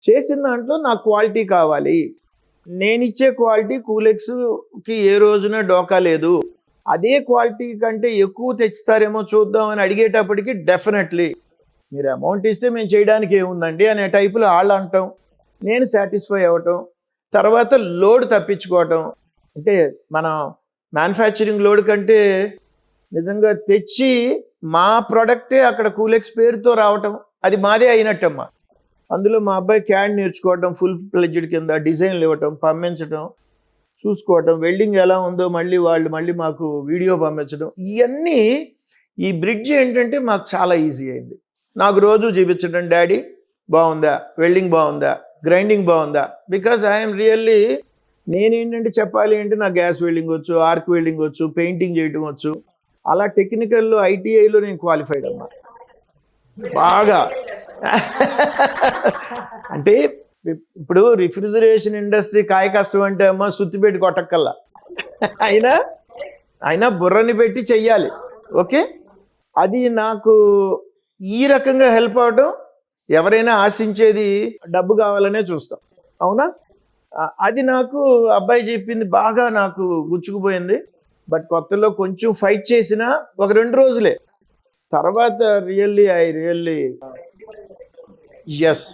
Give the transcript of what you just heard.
చేసిన దాంట్లో నాకు క్వాలిటీ కావాలి. నేనిచ్చే క్వాలిటీ కూలెక్స్‌కి ఏ రోజున డోకా లేదు. అదే క్వాలిటీ కంటే ఎక్కువ తెచ్చుతారేమో చూద్దాం అని అడిగేటప్పటికి డెఫినెట్‌లీ మీరు అమౌంట్ ఇస్తే మేము చేయడానికి ఏముందండి అనే టైప్‌లో ఆళ్ళు అనటం. నేను సాటిస్ఫై అవ్వటం. తర్వాత లోడ్ తప్పించుకోవటం. అంటే మనం మ్యానుఫ్యాక్చరింగ్ లోడ్ కంటే నిజంగా తెచ్చి మా ప్రొడక్టే అక్కడ కూలెక్స్ పేరుతో రావటం. అది మాదే అయినట్టమ్మా. అందులో మా అబ్బాయి క్యాడ్ నేర్చుకోవటం ఫుల్ ఫ్లెడ్జ్డ్ కింద డిజైన్లు ఇవ్వటం, పంపించటం, చూసుకోవటం, వెల్డింగ్ ఎలా ఉందో మళ్ళీ మాకు వీడియో పంపించడం. ఇయన్నీ ఈ బ్రిడ్జ్ ఏంటంటే మాకు చాలా ఈజీ అయింది. నాకు రోజు చూపించడం, డాడీ బాగుందా? వెల్డింగ్ బాగుందా? గ్రైండింగ్ బాగుందా? బికాజ్ ఐఎమ్ రియల్లీ నేనేంటంటే చెప్పాలి అంటే నాకు గ్యాస్ వెల్డింగ్ వచ్చు, ఆర్క్ వెల్డింగ్ వచ్చు, పెయింటింగ్ చేయటం వచ్చు. అలా టెక్నికల్‌లో ఐటీఐలో నేను క్వాలిఫైడ్ అమ్మా. బాగా. అంటే ఇప్పుడు రిఫ్రిజిరేషన్ ఇండస్ట్రీ కాయ కష్టం అంటే అమ్మ సుత్తి పెట్టి కొట్టక్కల్లా. అయినా అయినా బుర్రని పెట్టి చెయ్యాలి. ఓకే. అది నాకు ఈ రకంగా హెల్ప్ అవటం. ఎవరైనా ఆశించేది డబ్బు కావాలనే చూస్తాం. అవునా? అది నాకు అబ్బాయి చెప్పింది బాగా నాకు గుచ్చుకుపోయింది. బట్ కొత్తలో కొంచెం ఫైట్ చేసినా ఒక 2 రోజులే. తర్వాత ఐ రియల్లీ యెస్.